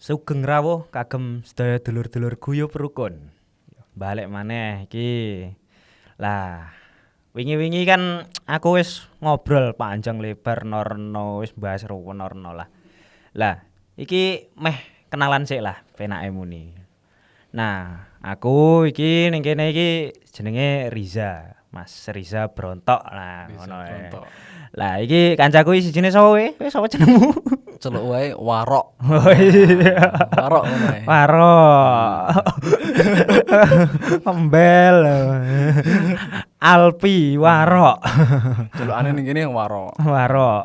Sugeng rawuh kagem sedaya dulur-dulur guyub rukun. Balik maneh iki. Lah, wingi-wingi kan aku wis ngobrol panjang lebar norno wis bahas ruwen norno lah. Lah, iki meh kenalan sik lah penake muni. Nah, aku iki ning kene iki jenenge Riza. Mas Riza Brontok lah ngono ae. Lah iki kancaku iki sijine sapa kowe? Kowe sapa jenengmu? Celuk wae warok. Oh iya. Warok ngono ae. Warok. Embel. Alpi Warok. Celukane ning kene warok. Warok.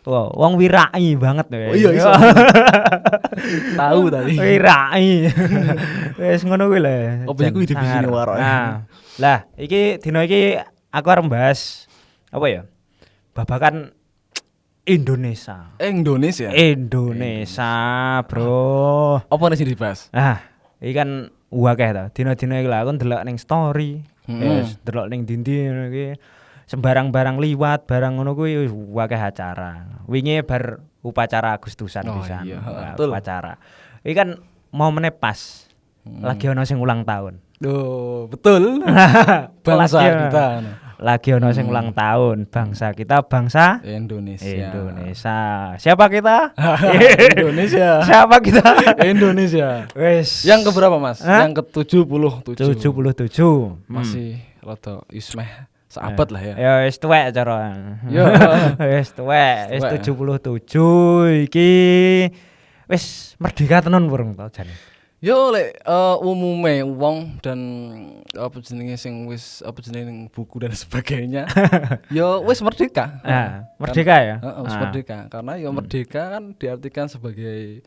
Wow, wong wirai banget kowe. Oh iya iso. Tahu tadi. Wirai. Wis ngono kuwi lho. Apa iku divisine warok. Nah, lah iki dina iki aku arep bahas apa ya? Babakan Indonesia. Indonesia. Indonesia, bro. Apa nih sing dibahas? Ah, iki kan akeh to. Dina-dina iki lah aku ndelok ning story. Wis ndelok ning dindi ngono iki. Sembarang barang liwat, barang ngono kuwi akeh acara. Wingi bar upacara Agustusan pisan. Iya, Upacara. Iki kan momennya pas. Lagi ono sing ulang tahun. Duh, betul. Bangsa kita. Lagi ono sing ulang tahun, bangsa kita bangsa Indonesia. Indonesia. Siapa kita? Indonesia. Siapa kita? Indonesia. Wes. Yang keberapa, Mas? Hah? Yang ke-77. 77. Masih rada ismeh seabad lah ya. Ya wis tuwek cara. Yo. Wis tuwek, wis Tuwek. 77 iki wis merdeka tenan burung to jane. Yo lek umume wong dan apa jenenge sing wis apa jenenge buku dan sebagainya. Yo wis merdeka. Nah, merdeka ya. Wis merdeka karena yo merdeka kan diartikan sebagai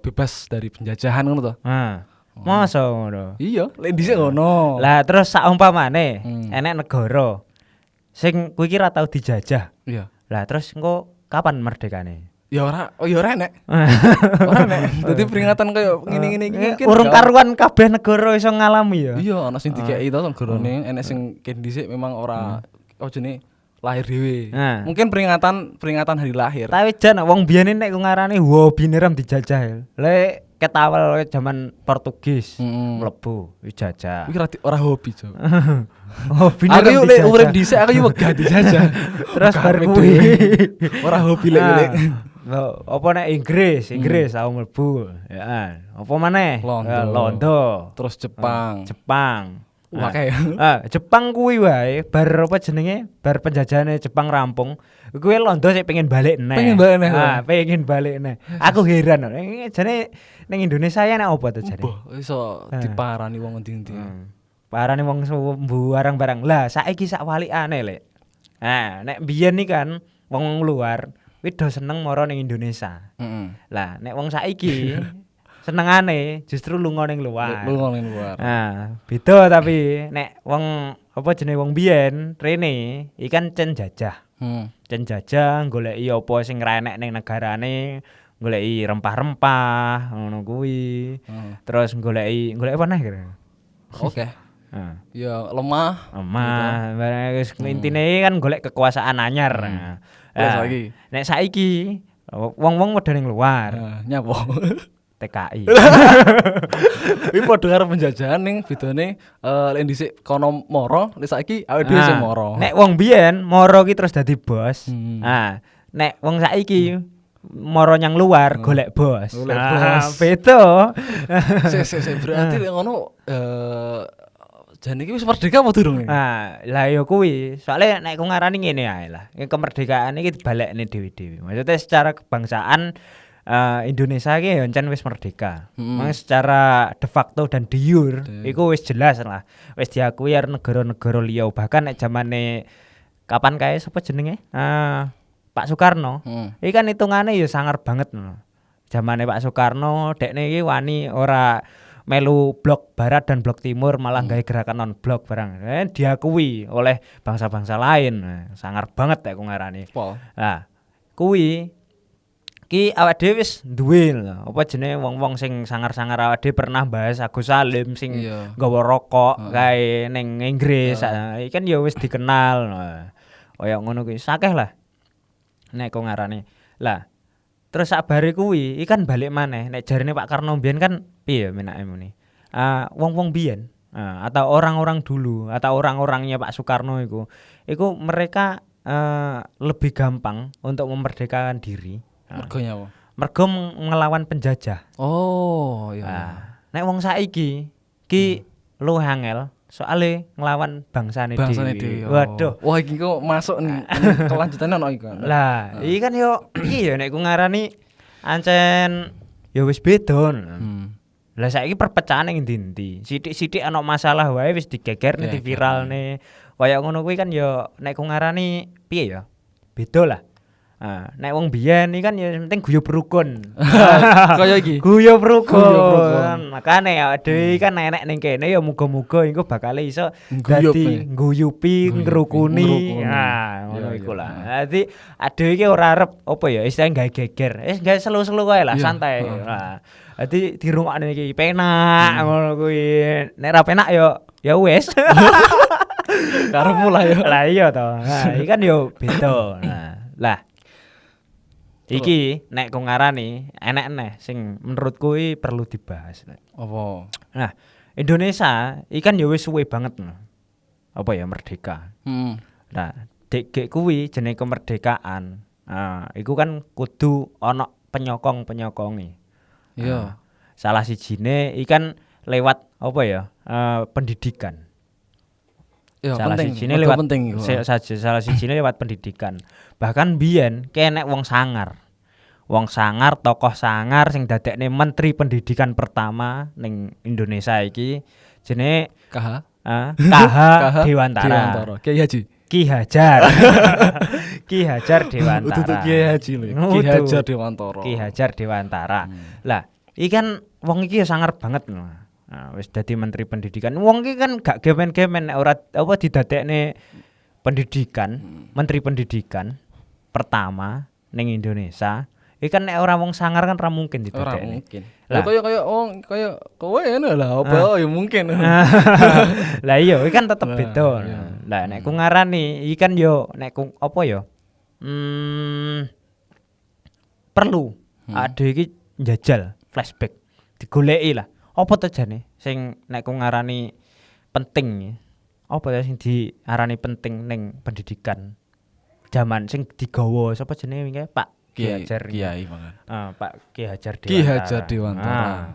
bebas dari penjajahan ngono to. Nah, masa ngono. Iya, lek dhisik ngono. Lah terus saumpamane Hmm. enek negara sing kuwi iki ra tau dijajah. Iya. Lah terus engko kapan merdekane? Ya ora enek. Ora enek. Dadi peringatan koyo ngene-ngene iki mungkin Urung karuan kabeh negara iso ngalami ya. Iya, ana sing dikeki to negarane, enek sing ken dhisik memang ora jenenge lahir dhewe. Nah. Mungkin peringatan hari lahir. Tapi jan wong biyen nek ku ngarani hobine ram dijajah. Lek ketawal zaman Portugis mlebu dijajah. Iki ora hobi, Cok. Hobine Aku ram yo lek dijajah. urip dhisik aku yo wegah dijajah. Terus bar Kabeh kuwi. dhewe. Ora hobi lek Nah, lek. apa nek Inggris tau mlebu. Ya. Apa maneh? Londo. Ya, Londo. Terus Jepang. Jepang. Wah, kayak Jepang kuwi wae bar apa jenenge? Bar penjajahane Jepang rampung. Kuwi Londo sik pengen balik neh. Pengen balik neh. Aku heran. Jane ning Indonesia ya nek opo to jane? Mbah iso diparani wong endi-endi. Parane wong barang-barang. Lah saiki sak walikane lek. Nah, nek biyen iki kan wong luar kuwi do seneng mara ning Indonesia. Lah nek wong saiki senengane justru lunga ning luar. Lu ngomongin luar. Nah, beda tapi nek wong apa jenenge wong biyen rene ikan cen jajah. Cen jajah goleki apa sing ra enek ning negarane, goleki rempah-rempah ngono kuwi. Terus goleki apa neh kira. Oke. Heeh. Ya lemah. Emah, barang wis intine kan golek kekuasaan anyar. Saiki. Nek saiki wong-wong padha ning luar, Nyapo. TKI. Kuwi padha karo penjajahan ning bedane lek dhisik kono moro, lek saiki awake dhewe sing moro. Nek wong biyen moro ki terus dadi bos. Ah. Nek wong saiki moro nyang luar golek bos. Golek bos. Beda. Sik berarti lek ngono jane iki wis merdeka apa durung? Lah ya kuwi, soalnya nek ku ngarani ngene ae lah. Kemerdekaan iki dibalekne dhewe-dhewe. Maksudnya secara kebangsaan Indonesia iki ya encen wis merdeka. Mang secara de facto dan de jure iku wis jelas lah. Wis diakui karo negara-negara liya bahkan nek zamane kapan kae sapa jenenge? Pak Soekarno. Iki kan hitungane ya sangar banget no. Zamane Pak Soekarno dekne iki wani ora melu blok barat dan blok timur malah gawe gerakan non blok barang. Diakui oleh bangsa-bangsa lain. Sangar banget aku ngarani. Nah, kuwi ki awake dhewe wis duwe lho. Apa jenenge wong-wong sing sangar-sangar awake dhewe pernah bahas Agus Salim sing nggawa rokok kae ning Inggris. Iki kan ya wis dikenal. Kaya ngono kuwi sakeh lah. Nek kok ngarani. Lah, Terus sabare kuwi ikan balik maneh nek jarine Pak Karno mbiyen kan piye menake muni. Wong-wong biyen atau orang-orang dulu atau orang-orangnya Pak Soekarno iku mereka lebih gampang untuk memerdekakan diri. Mergo nyawa. Mergo ngelawan penjajah. Oh, iya. Nek wong saiki ki luwih angel soalnya ngelawan bangsane dhewe. Waduh. Wah, iki kok masuk nih kelanjutannya ono iki kan. Lah, iki kan yo iki yo nek ku ngarani ancen yo wis beda. Lah saiki perpecahan ning ndi-ndi. Sithik-sithik ana masalah wae wis digegerne, diviralne. Kaya ngono kuwi kan yo nek ku ngarani piye ya? Beda lah. Nek wong biyen iki kan ya penting guyub rukun. Kaya iki. Guyub rukun. Makane ya dhewe kan enek ning kene ya muga-muga iku bakal iso dadi guyupi, ngrukuni. Ngono iku lah. Dadi adewe iki ora arep apa ya istilahnya gawe geger. Gawe selu-selu wae lah, santai. Dadi dirungokne iki penak ngono kuwi. Nek ra penak ya wis. Karepmu lah ya. Lah iya to. Iki kan yo beda. Lah iki nek ku ngarani enek sing menurutku perlu dibahas. Apa? Nah, Indonesia ikan ya wis suwe banget apa ya merdeka. Nah, dek kuwi jenenge kemerdekaan. Iku kan kudu ana penyokong-penyokonge. Iya. Salah sijine ikan lewat apa ya? Pendidikan. Ya, salah penting. Sijine lewat penting. Salah sijine lewat pendidikan. Bahkan biyen kenek wong sangar. Wong sangar, tokoh sangar sing dadekne menteri pendidikan pertama ning Indonesia iki jenenge KH Dewantara. Kiai Haji. Ki Hajar. Ki Hajar Dewantara. Untuk Kiai Haji lho. Ki Hajar Dewantara. Ki Hajar Dewantara. Lah, iki kan wong iki ya sangar banget lho. Wis dadi menteri pendidikan. Wong iki kan gak gemen-gemen nek ora apa didadekne pendidikan, menteri pendidikan pertama ning Indonesia. Ikan nek ora wong sangar kan ora mungkin didadekne. Ora mungkin. Lah kaya wong kaya kowe ngene lah apa ya mungkin. Lah iya ikan tetep beda. Lah nek ku ngarani ikan yo nek ku apa ya? Perlu ade iki njajal flashback digoleki lah. Apa to jane sing nek ku ngarani penting? Apa ya sing diarani penting ning pendidikan? Zaman sing digawa sapa jenenge wingi Pak Kiai banget. Pak Ki Hajar Dewantara. Ki Hajar Dewantara.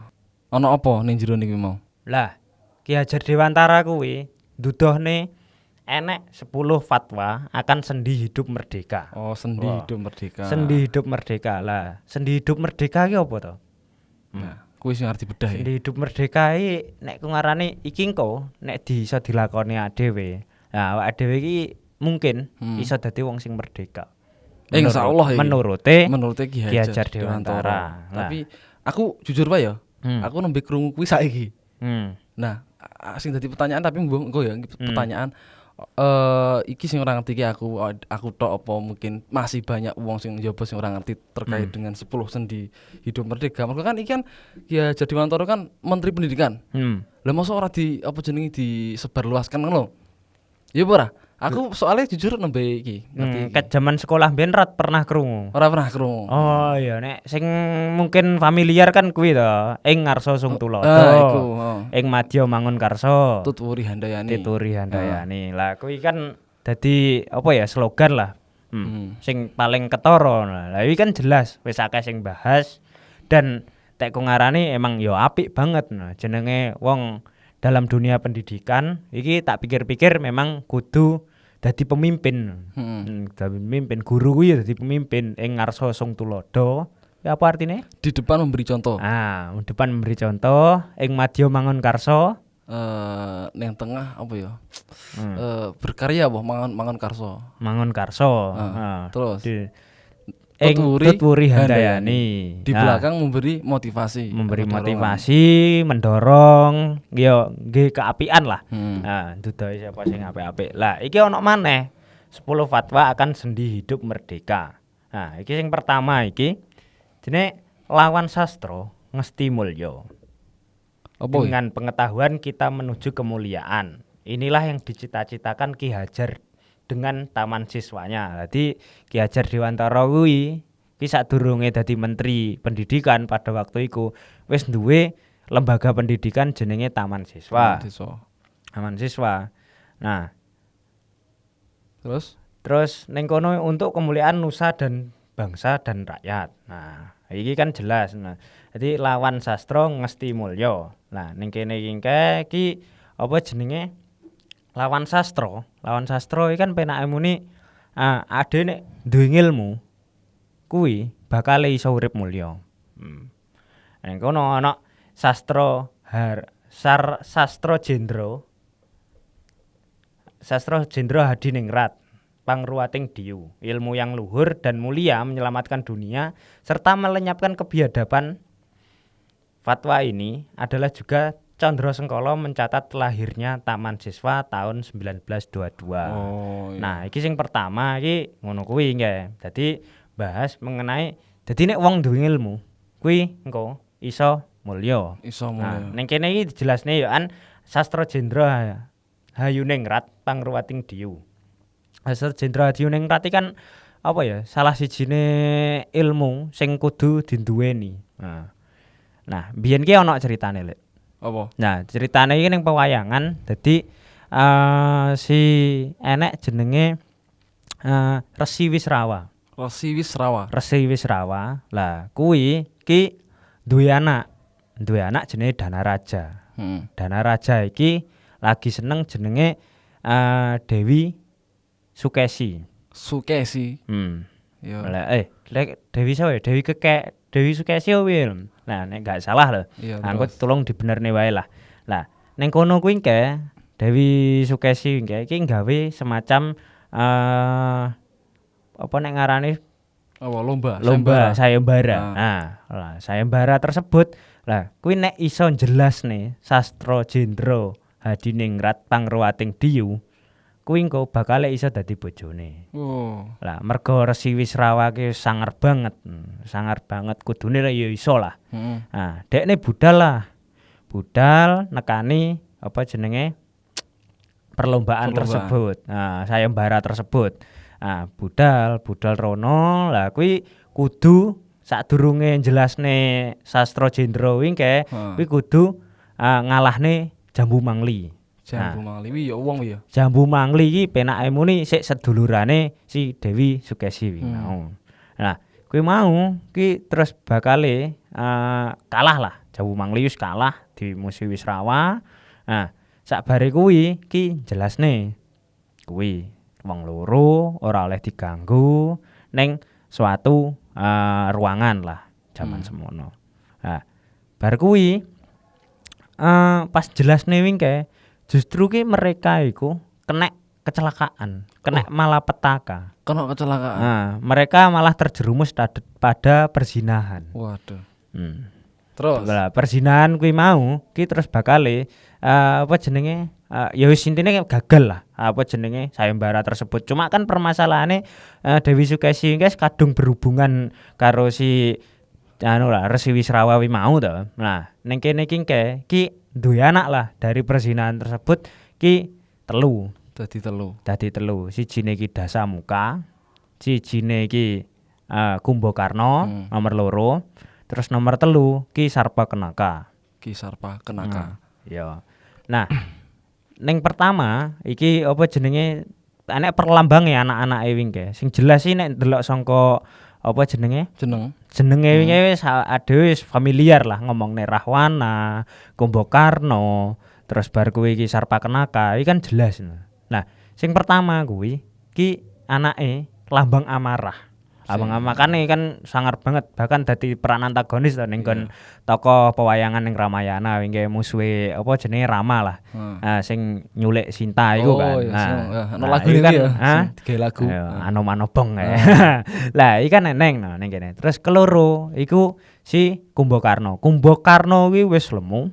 Ana apa ning jero niki mau? Lah, Ki Hajar Dewantara kuwi nduduhne enek 10 fatwa akan sendi hidup merdeka. Oh, sendi hidup merdeka. Sendi hidup merdeka. Lah, sendi hidup merdeka ki apa to? Nah, kuwi sing arep dibedah ya. Sendi hidup merdeka iki nek ku ngarani iki engko nek iso dilakoni dhewe. Nah, awake dhewe iki mungkin iso dadi wong sing merdeka. Insyaallah ya. Menurut Ki Hajar Dewantara. Tapi aku jujur wae ya. Aku nembe krungu kuwi saiki. Nah, sing dadi pertanyaan tapi engko ya pertanyaan iki sing ora ngerti iki aku tok apa mungkin masih banyak wong sing njaba sing ora ngerti terkait dengan 10 sendi hidup merdeka. Mergo kan iki kan ya Hajar Dewantara kan menteri pendidikan. Lah mosok ora apa jenenge disebarluaskan ngono. Ya ora? Aku soalnya jujur nembe iki ngerti. Ket zaman sekolah mbiyen pernah krungu. Ora pernah krungu. Oh iya nek sing mungkin familiar kan kuwi to, ing ngarsa sung tulodo. Iku. Ing madya mangun karsa. Tuturi Handayani. Lah kuwi kan dadi apa ya slogan lah. Sing paling ketara. Lah iki kan jelas wis akeh sing bahas dan tek ku ngarani emang yo apik banget jenenge wong dalam dunia pendidikan iki tak pikir-pikir memang kudu dadi pemimpin. Dadi pemimpin guru kuwi dadi pemimpin ing ngarsa sung tulodo. Ya apa artine? Di depan memberi contoh. Di depan memberi contoh, ing madya mangun karsa. Ning tengah apa ya? Berkarya apa mangun karsa. Mangun karsa. Terus Tuturi Handayani. Di belakang memberi motivasi. Mendorong, ya nggih keapian lah. Dudohe sapa sing apik-apik. Lah, iki ana maneh 10 fatwa akan sendi hidup merdeka. Nah, iki sing pertama iki jenenge lawan sastra ngesti mulya. Dengan pengetahuan kita menuju kemuliaan. Inilah yang dicita-citakan Ki Hajar dengan taman siswanya. Jadi Ki Hajar Dewantara kuwi ki sadurunge dadi menteri pendidikan pada waktu iku wis duwe lembaga pendidikan jenenge Taman Siswa. Taman Siswa. Nah, terus ning kono untuk kemuliaan nusa dan bangsa dan rakyat. Nah, iki kan jelas. Nah, jadi lawan sastra ngesti mulya. Nah, ning kene iki apa jenenge? Lawan sastra iki kan penake muni ade nek duwe ilmu kuwi bakal iso urip mulya. Ning kono ana sastra Jendra Hadiningrat Pangruwating Diyu, ilmu yang luhur dan mulia menyelamatkan dunia serta melenyapkan kebiadaban. Fatwa ini adalah juga Condro Sengkolo mencatat lahirnya Taman Siswa tahun 1922. Nah, iki sing pertama iki ngono kuwi nggih. Dadi bahas mengenai dadi nek wong duwe ilmu kuwi engko iso mulya. Nah, ning kene iki dijelasne ya an Sastra Jendra Hayuningrat Pangruwating Diyu. Sastra Jendra Hayuningrat iki kan apa ya? Salah sijine ilmu sing kudu dinduweni. Nah, biyen ki ana ceritane, Lek. Apa? Nah, ceritane iki ning pewayangan. Dadi si enek jenenge Resi Wisrawa. Resi Wisrawa. Lah, kuwi ki duwe anak jenenge Danaraja. Danaraja iki lagi seneng jenenge Dewi Sukesi. Yo. Dewi sawe, Dewi Sukesi piye? Nah, nek gak salah lho. Aku tolong dibenerne wae lah. Lah, ning kono kuwi ke Dewi Sukesi iki gawe semacam apa nek ngarani lomba sayembara. Nah, sayembara tersebut lah kuwi nek iso jelasne Sastra Jendra Hadiningrat Pangruwating Diyu kuwi engko bakal iso dadi bojone. Lah mergo Resi Wisrawa ki sangar banget kudune ya iso lah. Nah, dekne budal nekani apa jenenge perlombaan tersebut. Nah, sayembara tersebut. Nah, budal rono lah kuwi kudu sadurunge jelasne Sastra Jendra kuwi kudu ngalahne Jambu Mangli. Mangli ya wong ya. Jambu Mangli iki penake muni sik sedulurane si Dewi Sukesi mau. Nah, kuwi mau ki terus bakale kalah lah. Jambu Mangli wis kalah di Musi Wisrawa. Nah, sakbare kuwi ki jelasne kuwi wong loro ora oleh diganggu ning suatu ruangan lah jaman semono. Nah, bar kuwi pas jelasne wingke justru ki mereka iku kena kecelakaan, kena malapetaka. Nah, mereka malah terjerumus pada perzinahan. Waduh. Terus perzinahan kuwi mau ki terus bakale apa jenenge ya wis intine gagal lah apa jenenge sayembara tersebut. Cuma kan permasalahane Dewi Sukesi guys kadung berhubungan karo si Resi Wisrawa wi mau to. Nah, ning kene ki duwe anak lah dari perzinahan tersebut ki dadi telu. Sijine ki Dasamuka, sijine ki Kumbakarna nomor 2, terus nomor 3 ki Sarpa Kenaka. Ya. Nah, ning pertama iki apa jenenge enek perlambange anak-anake wingke. Sing jelas sih nek ndelok sangka apa jenenge wingi wis adewe wis familiar lah ngomongne Rahwana, Kumbakarna, terus bar kuwi iki Sarpa Kenaka, iki kan jelas. Nah, sing pertama kuwi ki anake Lambang Amarah. Abang makane kan sangar banget bahkan dadi peran antagonis to ning kon tokoh pewayangan ning Ramayana wingi musuhe apa jenenge Rama lah. Sing nyulik Sinta iku kan. Nah, lagu iki kan digawe lagu. Anom-anobong kae. Lah iki kan eneng ning kene. Terus keloro iku si Kumbakarna. Kumbakarna kuwi wis lemu,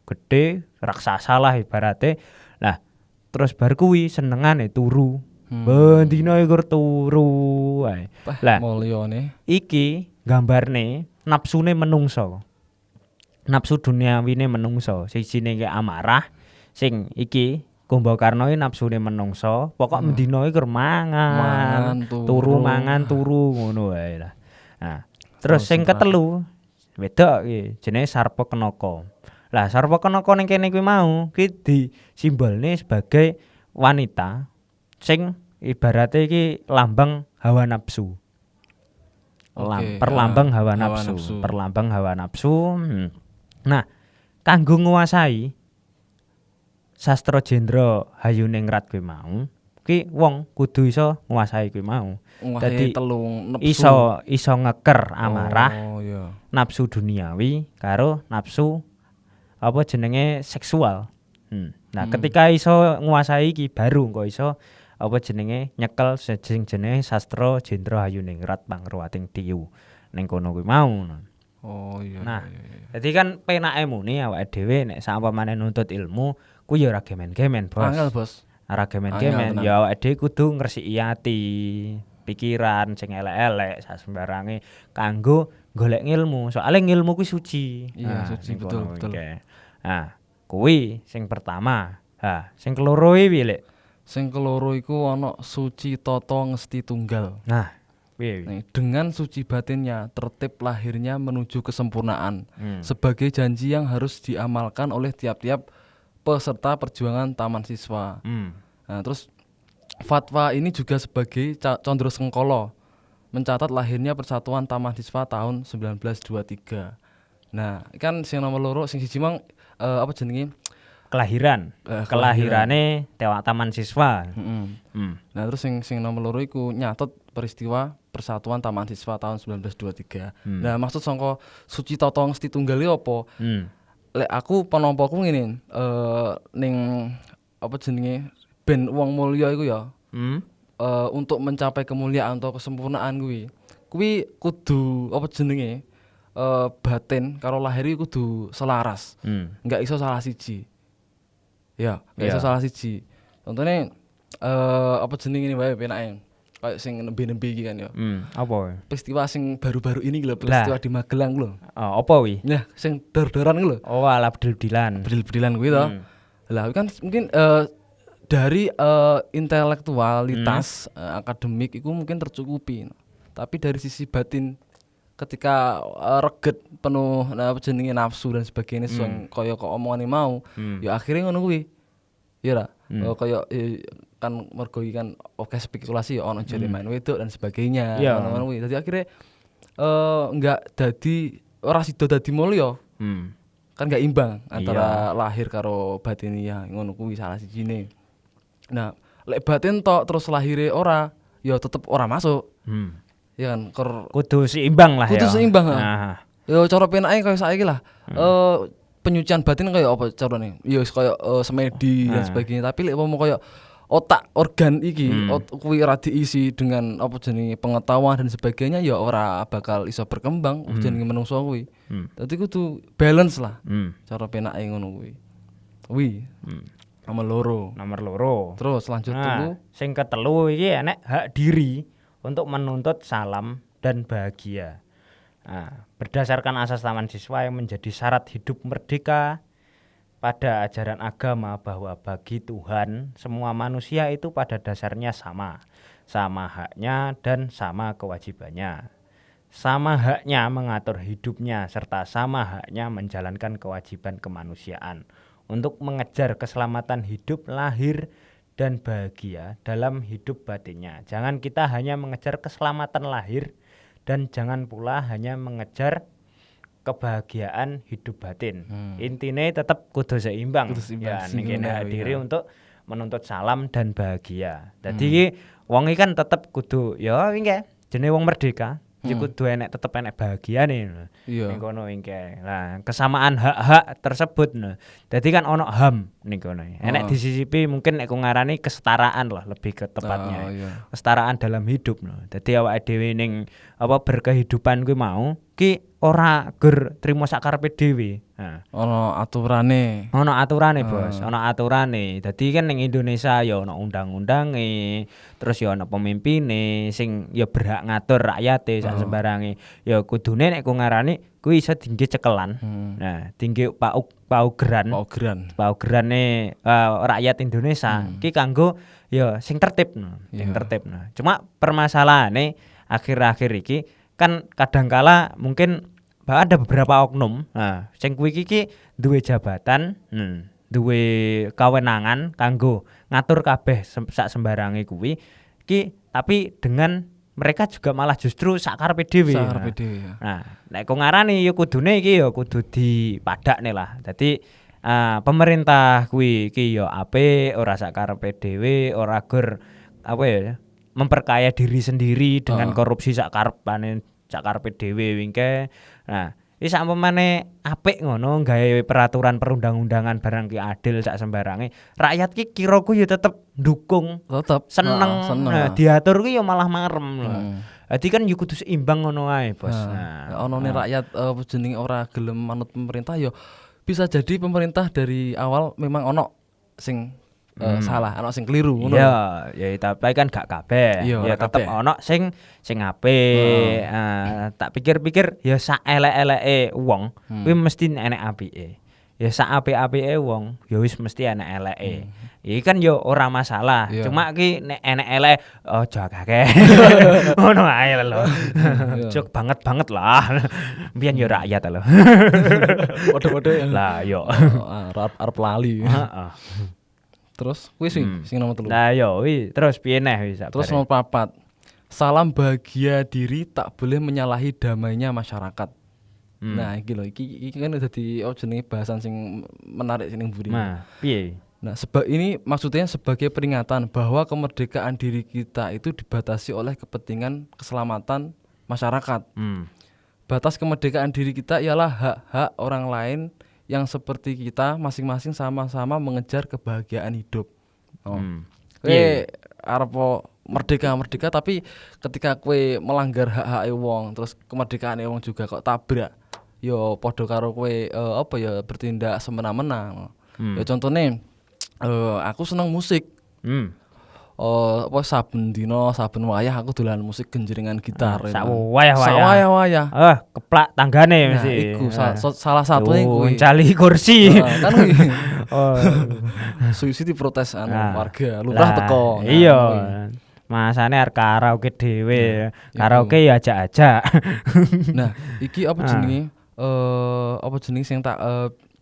gedhe, raksasa lah ibarate. Lah terus bar kuwi senengane turu. Bendina iku turu wae. Lah mulyane iki gambarne napsune menungso. Nafsu duniawine menungso. Sijine ki amarah, sing iki Kumbakarna iki nafsune menungso. Pokok mendina iku mangan, turu ngono wae lah. Nah, terus sing ketelu wedok iki jenenge Sarpakenaka. Lah Sarpakenaka ning kene kuwi mau ki disimbolne sebagai wanita sing ibarate iki lambang hawa nafsu. Perlambang hawa nafsu. Perlambang hawa nafsu. Nah, kanggo nguasai sastra jendra Hayuningrat kuwi mau, ki wong kudu iso nguasai kuwi mau. Dadi iso ngeker amarah. Nafsu duniawi karo nafsu apa jenenge seksual. Nah, ketika iso nguasai iki baru engko iso apa jenenge nyekel sing jenenge sastra jendra Hayuningrat Pangruwating Tiyu ning kono kuwi mau. Nah, dadi kan penake muni awake dhewe nek sampamane nuntut ilmu kuwi ya ora gemen-gemen, Bos. Angel, Bos. Ora gemen-gemen, ya awake dhewe kudu ngresiki ati, pikiran sing elek-elek sak sembarange kanggo golek ilmu. Soale ilmu kuwi suci. Iya, suci betul. Nah, kuwi sing pertama. Sing keloro iki Lek. Sing keloro iku ana suci tata ngesti tunggal. Nah, dengan suci batinnya tertib lahirnya menuju kesempurnaan sebagai janji yang harus diamalkan oleh tiap-tiap peserta perjuangan Taman Siswa. Nah, terus fatwa ini juga sebagai condro sengkolo mencatat lahirnya Persatuan Taman Siswa tahun 1923. Nah, kan sing nomor loro sing siji mang apa jenenge? Kelahirane Taman Siswa. Nah, terus sing nomor loro iku nyatet peristiwa Persatuan Taman Siswa tahun 1923. Nah, maksud sangka suci tata ngesti tunggal iki apa? Lek aku penompoku ngene, ning apa jenenge ben wong mulya iku ya. Untuk mencapai kemuliaan atau kesempurnaan kuwi kudu apa jenenge? Batin karo lahir iku kudu selaras. Enggak iso salah siji. Ya, enggak iso salah siji. Contone apa jenenge ini wae penake. Kayak sing nembe-nembe iki kan ya. Apa? Peristiwa sing baru-baru ini lho, peristiwa di Magelang lho. Apa kuwi? Nah, sing dor-doran ku lho. Oh, ala bedil-bedilan. Bedil-bedilan kuwi to. Lah kan mungkin dari intelektualitas akademik itu mungkin tercukupi. Tapi dari sisi batin ketika reget penuh apa jenenge nafsu dan sebagainya sing kaya kok omongane mau, ya akhirnya ngono kuwi. Ya ra? Kaya kan mergo iki kan oke spekulasi ya ono jare main wedok dan sebagainya ngono-ngono kuwi. Dadi akhirnya enggak dadi ora sida dadi mulya. Kan enggak imbang antara lahir karo batin ya ngono kuwi salah sijine. Nah, lek batin tok terus lahire ora ya tetep ora masuk. Ya kan kudu seimbang lah ya. Kudu seimbang. Nah. Ya cara penake kaya saiki lah. Penyucian batin kaya apa carane? Ya kaya semedi dan sebagainya. Tapi lek mau kaya otak organ iki kuwi ora diisi dengan apa jenenge pengetahuan dan sebagainya ya ora bakal iso berkembang jenenge menungso kuwi. Dadi kudu balance lah. Cara penake ngono kuwi. Nomor loro. Terus lanjut dulu. Sing ketelu iki enek hak diri untuk menuntut salam dan bahagia. Berdasarkan asas Taman Siswa yang menjadi syarat hidup merdeka pada ajaran agama bahwa bagi Tuhan semua manusia itu pada dasarnya sama haknya dan sama kewajibannya. Sama haknya mengatur hidupnya serta sama haknya menjalankan kewajiban kemanusiaan untuk mengejar keselamatan hidup lahir dan bahagia dalam hidup batinnya. Jangan kita hanya mengejar keselamatan lahir dan jangan pula hanya mengejar kebahagiaan hidup batin. Intinya tetap kudu seimbang. Ya, ning diri untuk menuntut salam dan bahagia. Jadi wong iki kan tetep kudu ya iki jenenge wong merdeka. Iki kudu tetep enek bahagiane. Ning kono iki. Lah, kesamaan hak-hak tersebut. Dadi kan ono HAM ning kono. Enek disisipi mungkin nek ngarani kesetaraan lah lebih ke tepatnya. Kesetaraan dalam hidup. Dadi awake dhewe ning apa berkehidupan kuwi mau ki ora ger trimo sakarepe dhewe. Ono aturane. Ono aturane, Bos. Ono aturane. Dadi kan ning Indonesia ya ono undang-undange, terus ya ono pemimpine sing ya berhak ngatur rakyate sak sembarange. Ya kudune nek ku ngarani kuwi iso dingge cekelan. Nah, dingge paugerane rakyat Indonesia. Ki kanggo ya sing tertib. Cuma permasalahane akhir-akhir iki kan kadangkala mungkin ada beberapa oknum sing kuwi iki duwe jabatan duwe kawenangan kanggo ngatur kabeh sak sembarange kuwi iki tapi dengan mereka juga malah justru sakarepe dhewe. Sakarepe dhewe ya. Nah, nek kok ngarani ya kudune iki ya kudu dipadakne lah. Dadi pemerintah kuwi iki ya apik, ora sakarepe dhewe, ora gur apa ya memperkaya diri sendiri dengan korupsi sakarepe dhewe wingke. Nah, iki sampamane apik ngono gawe peraturan perundang-undangan barang ki adil sak sembarange, rakyat ki kiraku ya tetep ndukung, Tetep seneng. Nah, diatur ki ya malah marem lho. Dadi kan ya kudu seimbang ngono ae, Bos. Ono rakyat jenenge ora gelem manut pemerintah ya bisa jadi pemerintah dari awal memang ono sing salah, ono sing keliru ngono. Iya, ya tapi kan gak kabeh. Ya tetep ono sing apik. Tak pikir-pikir ya sak elek-eleke wong kuwi mesti enek apike. Ya sak apik-apike wong ya wis mesti enek eleke. Iki kan ya ora masalah. Cuma ki nek enek elek aja akeh. Ngono ae lho. Jok banget lah. Mbiyen ya rakyat lho. Padha-padha lah yo. Arep lali. Heeh. Terus kuwi sing nomor 3. Nah yo terus piye neh wis. Terus nomor 4. Salam bahagia diri tak boleh menyalahi damainya masyarakat. Nah, iki lho iki kan dadi jenenge bahasan sing menarik sing mburi. Nah, piye? Nah, sebab ini maksudnya sebagai peringatan bahwa kemerdekaan diri kita itu dibatasi oleh kepentingan keselamatan masyarakat. Batas kemerdekaan diri kita ialah hak-hak orang lain yang seperti kita masing-masing sama-sama mengejar kebahagiaan hidup. Arep merdeka tapi ketika kowe melanggar hak-hak wong terus kemerdekaan wong juga kok tabrak yo padha karo kowe bertindak semena-mena. Ya contone aku seneng musik. Saben dina saben wayah aku dolan musik genjrengan gitar. Sak wayah. Keplak tanggane mesti. Iku salah satune kuwi. Cali kursi. Kan kuwi. Suicide protes warga lurah teko. Iya. Masane arep karaoke dhewe. Karaoke ya ajak-ajak. Nah, iki apa jenenge sing tak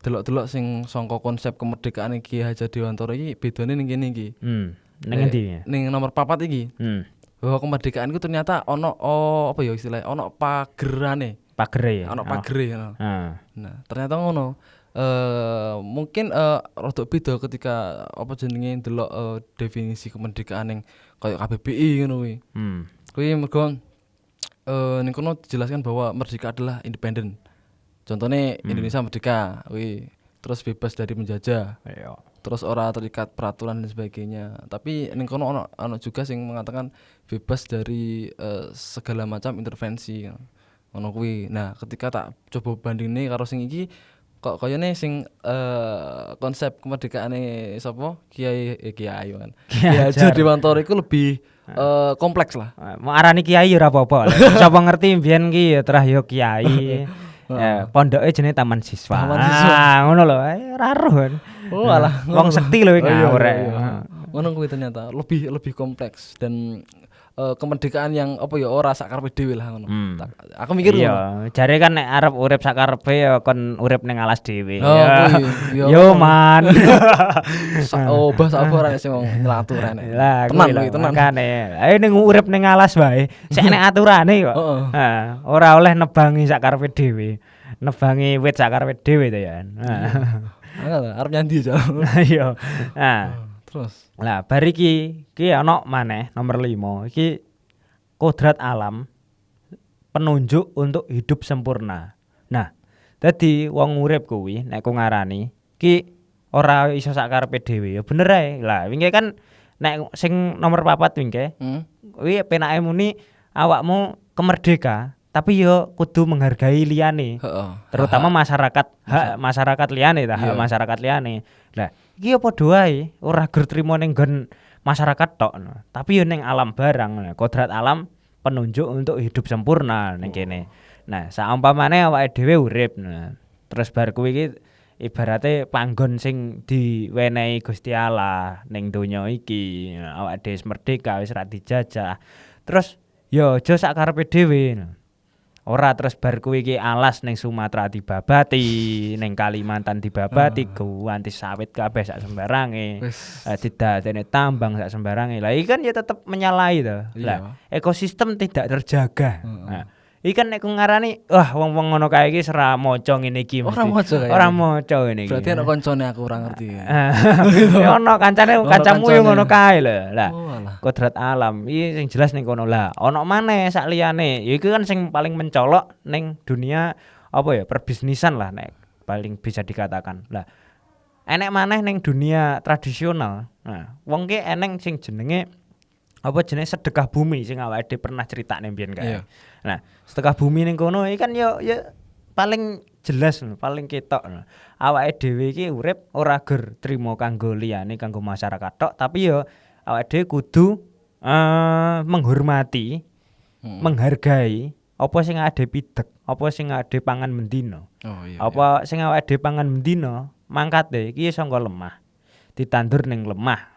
delok-delok sing sangka konsep kemerdekaan iki Haja Dewantara iki bedane ning kene iki. Ning endi? Ning nomor 4 iki. Bahwa kemerdekaan itu ternyata ono istilahnya ono pagerane. Pagere ya. Ono pagere. Nah, ternyata ngono. Mungkin rada beda ketika ndelok definisi kemerdekaan ning kaya KBBI ngono kuwi. Kuwi mergo ning kono dijelaskan bahwa merdeka adalah independen. Contohnya Indonesia merdeka, terus bebas dari menjajah. Terus ora terikat peraturan dan sebagainya. Tapi ning kono ono juga sing mengatakan bebas dari segala macam intervensi. Ngono kuwi. Nah, ketika tak coba bandingne karo sing iki kok kayane sing konsep kemerdekaane sapa Kiai kan. Kiai Haja Dewantara iku lebih kompleks lah. Mau arani kiai ora apa-apa. Sapa ngerti mbiyen ki ya terah yo kiai. Ya, pondoke jenenge Taman Siswa. Ngono lho, ora roh kan. Oh alah, wong sekti lho iki ngawur. Ngono kuwi ternyata lebih kompleks dan kemerdekaan yang ora sakarepe dhewe lah ngono. Aku mikir iya, jare kan nek arep urip sakarepe ya kon urip ning alas dhewe. Yo man. Bas apa ora sing nyelatu rene. Tenan makane. Ayo ning urip ning alas wae. Sik nek aturane kok. Ora oleh nebangi sakarepe dhewe. Nebangi wit sakarepe dhewe to ya. Arep nyandi aja. Iya. Terus lah bar iki ana maneh nomor 5 iki kodrat alam penunjuk untuk hidup sempurna. Nah, dadi wong urip kuwi nek ku ngarani iki ora iso sakarepe dhewe ya bener ae. Lah wingi kan nek sing nomor 4 wingi kuwi penake muni awakmu kemerdeka tapi yo kudu menghargai liyane. Terutama masyarakat, hak masyarakat liyane hak masyarakat liyane. Lah iki ya padha wae, ora gur trimo ning nggon masyarakat tok, tapi yo ning alam barang. Kodrat alam penunjuk untuk hidup sempurna ning kene. Nah, saumpamane awake dhewe urip. Nah, terus bar kuwi iki ibarate panggon sing diwenehi Gusti Allah ning donya iki. Awake dhewe merdeka wis ra dijajah. Terus yo aja sak karepe dhewe. Ora terus bar kuwi iki alas ning Sumatera dibabati, ning Kalimantan dibabati, ganti sawit kabeh sak sembarange. Didadekne tambang sak sembarange. Lah iki kan ya tetep menyalahi to. Lah ekosistem tidak terjaga. Nah, iki kan nek ngarani wah wong-wong ngono kae iki ora maca ngene iki mesti. Ora maca ngene iki. Berarti ana koncone aku ora ngerti. Ya ono kancamu yo ngono kae lho. Lah kodrat alam iki sing jelas ning kono. Lah ono maneh sak liyane. Ya iku kan sing paling mencolok ning dunia apa ya perbisnisan lah nek paling bisa dikatakan. Lah enek maneh ning dunia tradisional. Nah, wong ki eneng sing jenenge apa jenenge sedekah bumi sing awake dhewe pernah critakne mbiyen kae. Nah, sedekah bumi ning kono iki kan ya paling jelas paling ketok. Awake dhewe iki urip ora ger trima kanggo liyane kanggo masyarakat tok, tapi ya awake dhewe kudu menghormati, menghargai apa sing ade pidek, apa sing ade pangan mendino. Apa sing awake dhewe pangan mendino, mangkate iki saka lemah. Ditandur ning lemah.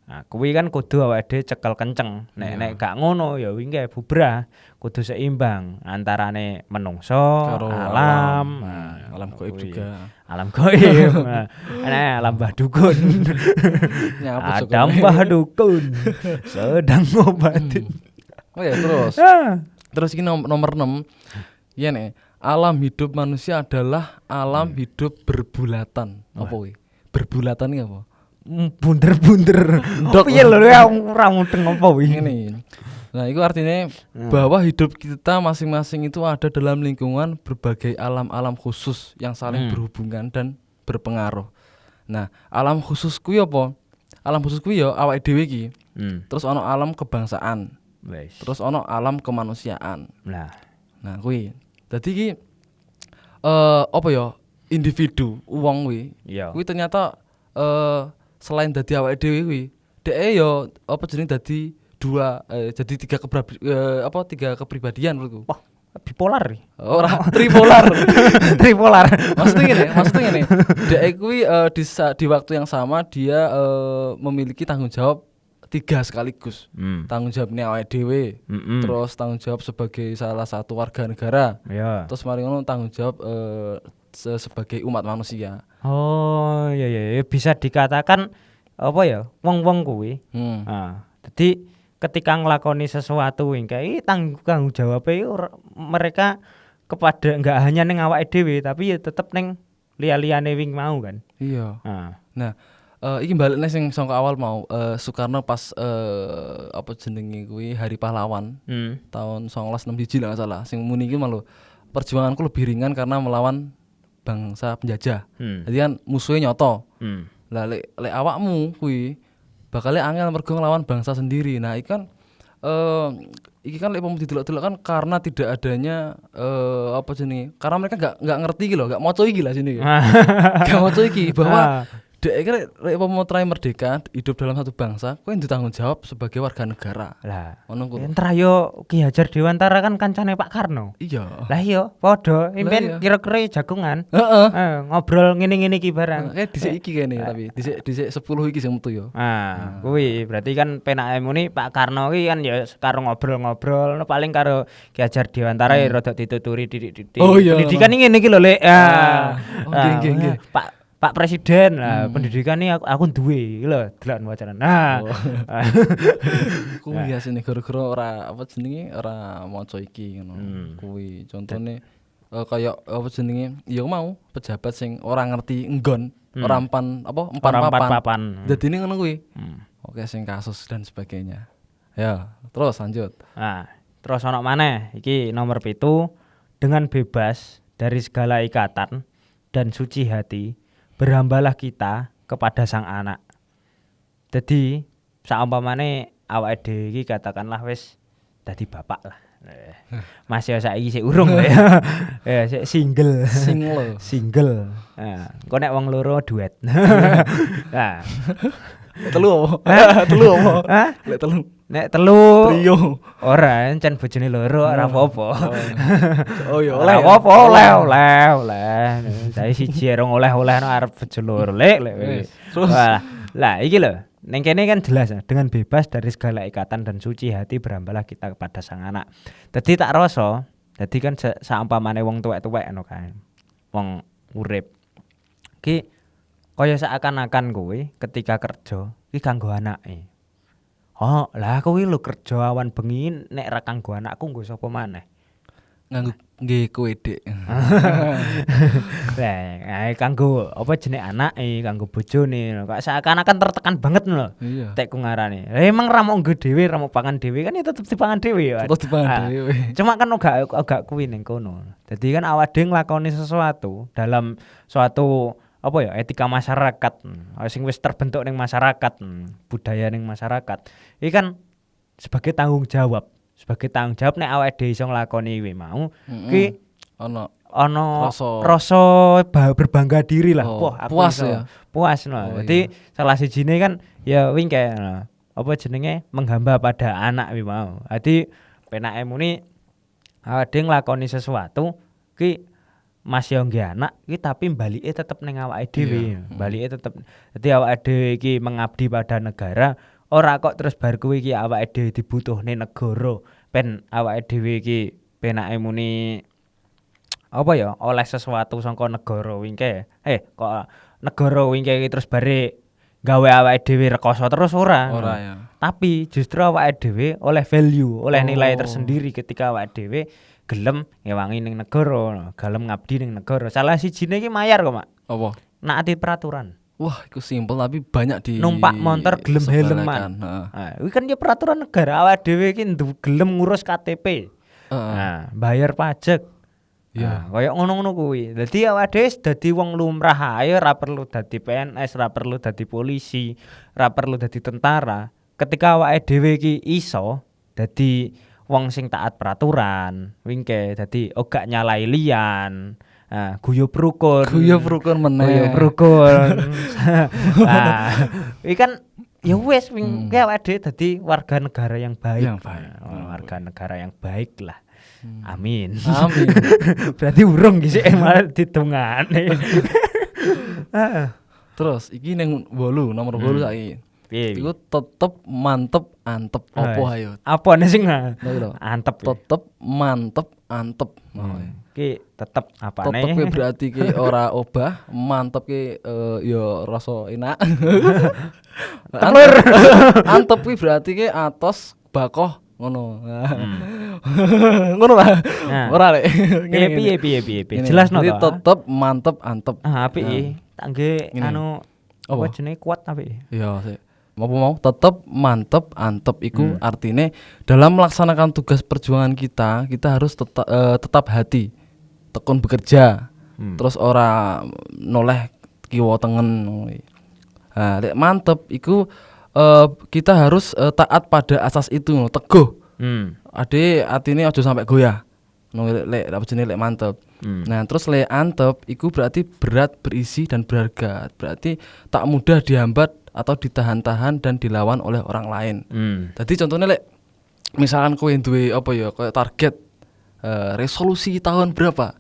Nah, kuwi kan kudu awake dhewe cekel kenceng. Nek gak ngono ya wingi bubrah, kudu seimbang antarane menungso, alam gaib juga. Alam gaib. Alam Mbah Dukun. Ada Mbah Dukun sedang ngobatin. Oh ya terus. Terus iki nomor 6. Iya nek alam hidup manusia adalah alam hidup berbulatan. Apa kuwi? Berbulatan iki apa? Bunder-bunder. Piye lho ora mudeng apa kuwi ngene. Nah, itu artinya bahwa hidup kita masing-masing itu ada dalam lingkungan berbagai alam-alam khusus yang saling berhubungan dan berpengaruh. Nah, alam khusus kuwi apa? Alam khusus kuwi ya awake dhewe iki. Terus ana alam kebangsaan. Terus ana alam kemanusiaan. Nah, kuwi. Dadi iki apa ya? Individu wong kuwi. Kuwi ternyata selain dadi awake dhewe kuwi, dhek ya apa jeneng dadi jadi tiga kepribadian menurutku. Wah, bipolar nih. Ora tripolar. Tripolar. Maksudnya ngene. Dhek kuwi di waktu yang sama dia memiliki tanggung jawab 3 sekaligus. Tanggung jawabnya awake dhewe, terus tanggung jawab sebagai salah satu warga negara. Terus mari ngono tanggung jawab sebagai umat manusia. Oh, iya bisa dikatakan apa ya? Wong-wong kuwi. Jadi ketika nglakoni sesuatu iki tanggung jawabnya mereka kepada enggak hanya ning awake dhewe tapi ya tetep ning liya-liyane wing mau kan. Iya. Nah, iki balikne sing saka awal mau Soekarno pas apa jenenge kuwi Hari Pahlawan tahun 1961 lah salah. Sing muni iki malu perjuanganku lebih ringan karena melawan bangsa penjajah. Jadi kan musuhnya nyoto. Lah lek awakmu kuwi bakal angel mergo nglawan bangsa sendiri. Nah, iki kan lek mau didelok-delok kan karena tidak adanya apa jenenge? Karena mereka enggak ngerti iki lho, enggak maca iki lah sini. Enggak maca iki bahwa dhek iki lek mau try merdeka hidup dalam satu bangsa, kowe ditanggung jawab sebagai warga negara. Lah, ngono kuwi. Entar yo Ki Hajar Dewantara kan kancane Pak Karno. Iya. Lah iya, padha impen kira-kira jagungan. Ngobrol ngene-ngene iki barang. Dhisik iki kene tapi dhisik 10 iki sing metu yo. Kuwi berarti kan penake muni Pak Karno iki kan ya karo ngobrol-ngobrol paling karo Ki Hajar Dewantara rada dituturi titik-titik. Pendidikan iki ngene iki lho, Lek. Nggih. Pak Presiden lah pendidikan ini aku duwe lho deloken wacanan. Kuwi asine gara-gara ora apa jenenge ora maca iki ngono. Kuwi contone kaya apa jenenge ya mau pejabat sing ora ngerti enggon, ora empan papan. Dadine ngono kuwi. Oke sing kasus dan sebagainya. Ya, terus lanjut. Nah, terus ono maneh iki nomor 7 dengan bebas dari segala ikatan dan suci hati. Berhambalah kita kepada sang anak. Jadi saumpamane awake dhewe iki katakanlah wis dadi bapak lah. Masih saiki sik urung ya. Sik single. Nah, engko nek wong loro duet. Nah. Telu apa? Nek telu trio. Ora encen bojone loro ora apa-apa. Oh ya oleh apa oleh. Saya siji rong oleh-oleh nang arep bojo loro lek. Terus lah iki lho. Ning kene kan jelas dengan bebas dari segala ikatan dan suci hati berhambalah kita kepada sang anak. Dadi tak rasa Dadi kan saumpamane wong tuwek-tuwek ngono kae. Wong urip. Ki kaya seakan-akan kowe ketika kerja iki kanggo anake. Oh, lah aku iki lho kerja awan bengi nek ra kanggo anakku nggo sapa maneh. Nganggo nggih kowe Dik. Lah, kanggo apa jenenge anake, kanggo bojone. Kok seakan-akan tertekan banget lho. Iya. Tekku ngarani. Lah emang ra mau nggo dhewe, ra mau pangan dhewe kan ya tetep dipangan dhewe ya. Tetep dipangan dhewe. Cuma kan agak kuwi ning kono. Dadi kan awak dhewe nglakoni sesuatu dalam suatu apa ya etika masyarakat sing wis terbentuk ning masyarakat, budaya ning masyarakat. Iki kan sebagai tanggung jawab nek awake dhewe iso nglakoni kuwi mau ki ono rasa berbangga diri lah. Oh, Wah, aku puas iso. ya. Puas no. Oh, Jadi salah sijine kan ya wingke apa jenenge menghamba pada anak kuwi mau. Dadi penake muni awake dhewe nglakoni sesuatu ki masih nggih anak iki tapi balike tetep ning awake dhewe. Balike tetep dadi awake dhewe iki mengabdi pada negara. Ora kok terus bar kuwi iki awake dhewe dibutuhne negara pen awake dhewe iki penake muni apa ya oleh sesuatu saka negara wingke kok negara wingke iki terus bare gawe awake dhewe rekoso terus ora ya. tapi justru awake dhewe oleh value oleh nilai tersendiri ketika awake dhewe gelem ngewangi ning negara gelem ngabdi ning negara salah sijine iki mayar kok Mak Apa? naati peraturan. Wah, itu simpel tapi banyak di Numpak motor gelem helman. Nah, iki kan ya peraturan negara awake dhewe iki gelem ngurus KTP. Nah, bayar pajak. Nah, kaya ngono-ngono kuwi. Dadi awake dhewe dadi wong lumrah ae ora perlu dadi PNS, ora perlu dadi polisi, ora perlu dadi tentara. Ketika awake dhewe iki iso dadi wong sing taat peraturan, wingke dadi ora nyalai liyan. Guyub rukun meneh. Guyub rukun. Nah, iki kan ya wis wingke awake dhewe dadi warga negara yang baik. Warga negara yang baik lah. Amin. Berarti urung iki sik malah ditungane. Terus iki ning 8 nomor 8 saiki. Piye? Iku tetep mantep antep opo ayo. Apane sing antep? Tetep mantep antep. Ki tetep apane? Tetep ki berarti ki ora obah, mantep ki ya rasa enak. Antep ki berarti ki atos bakoh ngono. Ngono lah. Ora lek. Piye. Jelasno to. Tetep mantep antep. Apik iki. Tak nggih anu apa jenenge kuat apik. Iya, sik. Mau tetep mantep antep iku artine dalam melaksanakan tugas perjuangan kita harus tetap hati tekun bekerja terus ora noleh kiwa tengen. Lek mantep iku kita harus taat pada asas itu teguh. Ade artine aja sampai goyah. Lek apa jenenge lek mantep. Nah, terus lek antep iku berarti berat, berisi dan berharga. Berarti tak mudah dihambat atau ditahan-tahan dan dilawan oleh orang lain. Jadi contohnya lek misalkan kowe duwe apa ya kayak target resolusi tahun berapa.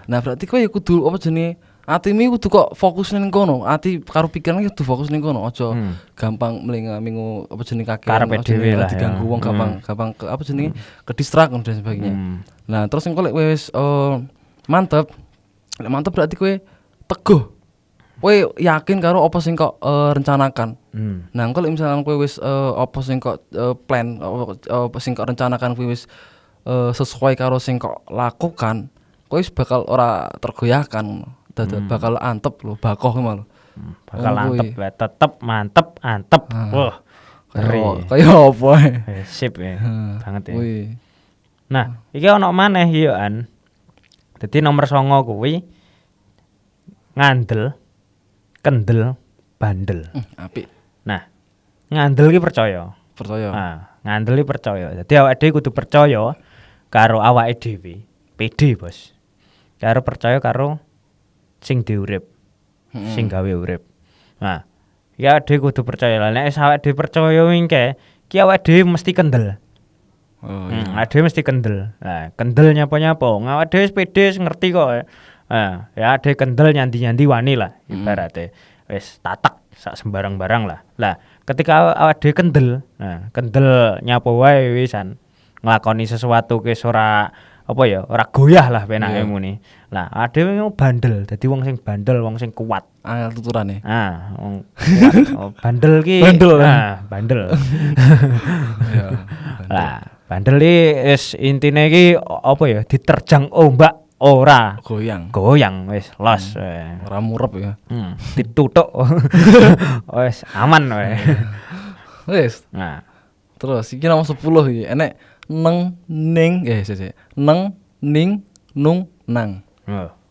Nah, berarti kowe ya kudu apa jenenge atimu kudu kok fokus ning kono. Ati karo pikiran kudu fokus ning kono. Aja gampang mlinga-mingu apa jenenge kakean diganggu wong gampang ke apa jenenge ke distract dan sebagainya. Nah, terus engko lek wis mantep. Lek mantep berarti kowe teguh. Kowe yakin karo apa sing kok rencanakan. Nah, engko lek misalkan kowe wis apa sing kok plan apa sing kok rencanakan kowe wis sesuai karo sing kok lakukan, kowe wis bakal ora tergoyahkan. Bakal antep lho, bakoh ki lho. Bakal antep ya, tetep mantep antep. Wah. Kaya apa? Sip ya. Banget ya. Nah, iki ono maneh yo an. Dadi nomor 9 kuwi ngandel, kendel, bandel. Apik. Nah, ngandel ki percaya. Ngandel ki percaya. Dadi awake dhewe kudu percaya karo awake dhewe. Pede, Bos. Karo percaya karo sing diurip. Sing gawe urip. Nah, ya dhewe kudu percaya. Lah nek awake dhewe percaya wingke, ki awake dhewe mesti kendel. Ade mesti kendel. Nah, kendel nyapa-nyapa. Awake dhewe wis pede ngerti kok. Ya ade kendel nyanti-nyanti wani lah ibarate. Wis tatak sak sembarang-barang lah. Lah, ketika awake dhewe kendel, kendel nyapa wae wisan nglakoni sesuatu wis ora apa ya ora goyah lah penake muni. Lah adewe bandel, dadi wong sing bandel, wong sing kuat. Angel tuturane. Ah, wong kuat. Oh, bandel ki. Bandel. Ya. Lah, bandel iki wis intine iki apa ya diterjang ombak ora goyang wis los. Ora murep ya. Ditutuk. Wis aman wae. Wis. Nah, Terus iki nomor 10 iki enek neng ning sik. Neng ning nung nang.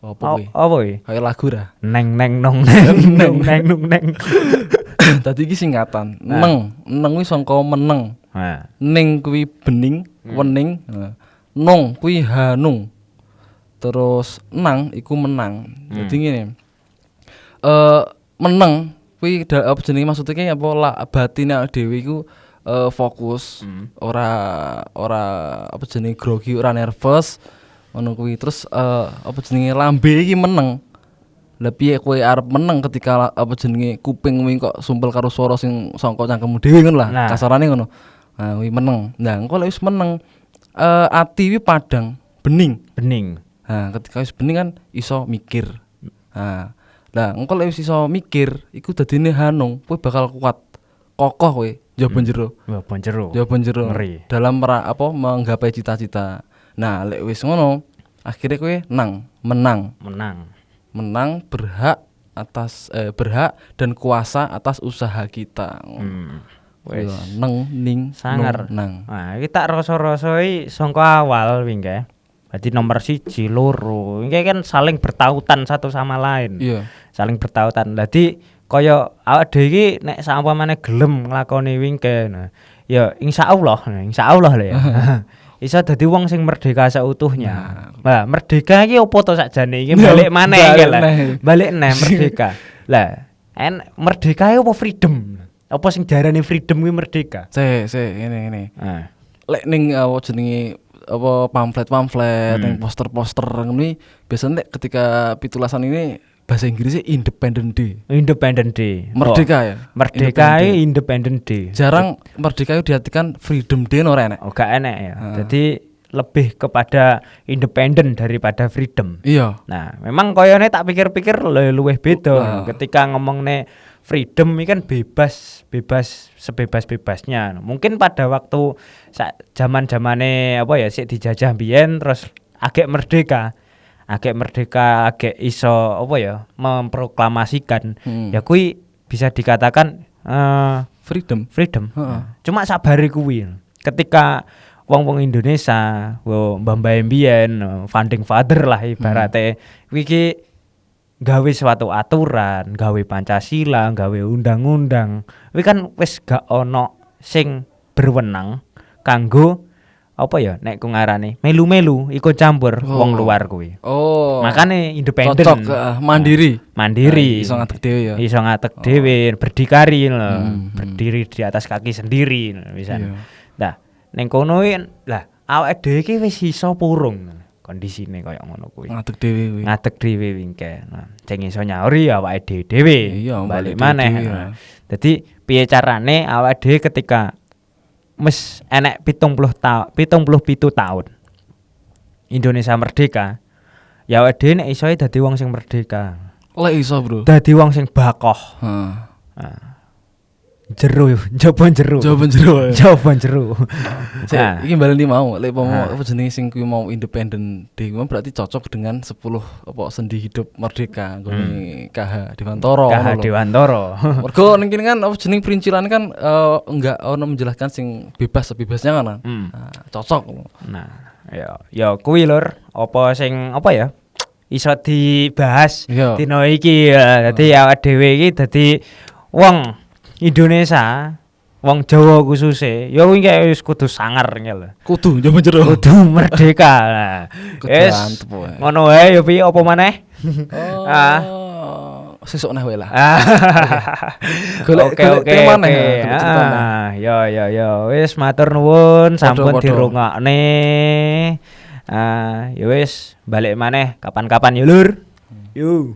Apa kuwi? apa iki? Kayak lagu ra. Neng neng nong neng neng neng nung neng. Dadi iki singkatan. Neng kuwi sangka meneng. Nah, Ning kuwi bening, wening. Nung kuwi hanung. Terus nang iku menang. Jadi ngene. Meneng kuwi apa jenenge maksudnya ki apa lah batine dhewe iku fokus, ora apa jenenge grogi, ora nervous. Ngono kuwi. Terus apa jenenge lambe iki meneng. Lah piye kowe arep meneng ketika apa jenenge kuping kuwi kok sumpel karo swara sing sangka cangkemmu dhewe ngono lah. Kasarane ngono. Nah, kuwi meneng. Nah, engko lek wis meneng ati kuwi padang, bening. Nah, ketika wis bening kan iso mikir. Nah, lah engko lek wis iso mikir, iku dadine hanung, kowe bakal kuat. Kokoh kowe, jaban jero. Jaban jero. Dalam apa menggapai cita-cita. Nah, lek wis ngono, akhirnya kowe menang berhak dan kuasa atas usaha kita. Wis neng ning sangar. Nang. Nah, iki tak rasa-rasai sangka awal wingi. Berarti nomor 1, 2. Iki kan saling bertautan satu sama lain. Iya. Saling bertautan. Dadi kaya awak dhewe iki nek sampamane gelem nglakoni wingke. Nah, ya insyaallah lho ya. Iso dadi wong sing merdeka seutuhnya. Nah, merdeka iki opo to sakjane iki balik maneh iki lah. Balik neh merdeka. Lah, merdeka iki opo freedom? Apa sing diarani freedom kuwi merdeka? Ngene. Lek ning apa jenenge apa pamflet ning poster-poster ngene biasanya ketika pitulasan ini bahasa Inggrisnya Independent Day. Merdeka ya. Merdeka Independent Day. Jarang merdeka itu diartikan Freedom Day ora enek. Oh, gak enek ya. Jadi lebih kepada independen daripada freedom. Iya. Nah, memang koyone tak pikir-pikir luwih beda. Ketika ngomongne freedom ini kan bebas sebebas-bebasnya. Mungkin pada waktu zaman-zamane apa ya sik dijajah biyen terus agek merdeka agek iso apa ya memproklamasikan ya kuwi bisa dikatakan freedom. Cuma sabari kuwi ketika wong-wong Indonesia mbah-mbah mbiyen founding father lah ibarate kuwi iki gawe suatu aturan, gawe Pancasila, gawe undang-undang. Kuwi kan wis gak ono sing berwenang kanggo apa ya nek ku ngarani melu-melu ikut campur wong luar kuwi. Makane independen. Cocok mandiri. Iso ngatek dhewe, berdikari lho. Berdiri di atas kaki sendiri misalnya. Nah, ning kono lah awake dhewe iki wis iso purung kondisine koyo ngono kuwi. Ngatek dhewe wingke. Nah, sing iso nyauri awake dhewe. Iya, balik maneh. Dadi piye carane awake dhewe ketika mes enek 77 tahun Indonesia merdeka ya awake dhewe nek iso dadi wong sing merdeka. Lek iso, Bro. Dadi wong sing bakoh. Jawaban jero. Nah, iki baleni mau lek apa jenenge sing kuwi mau independent day berarti cocok dengan 10 apa sendi hidup merdeka nggone KH Dewantara. Mergo ning kene kan apa jeneng perincilan kan enggak ono menjelaskan sing bebas-bebasnya kan. Nah, cocok. Nah, ya kuwi lur, apa sing apa ya? Iso dibahas dina iki ya. Dadi awake dhewe iki dadi wong Indonesia, wong Jawa khususnya, ya kuwi wis kudu sangar ngene lho. Kudu njowo jero. Kudu merdeka. Wis ngono wae ya piye apa maneh? Sesuk neh wae lah. Oke maneh. Ya wis matur nuwun sampun dirungokne. Ya wis balik maneh kapan-kapan ya lur. Yo.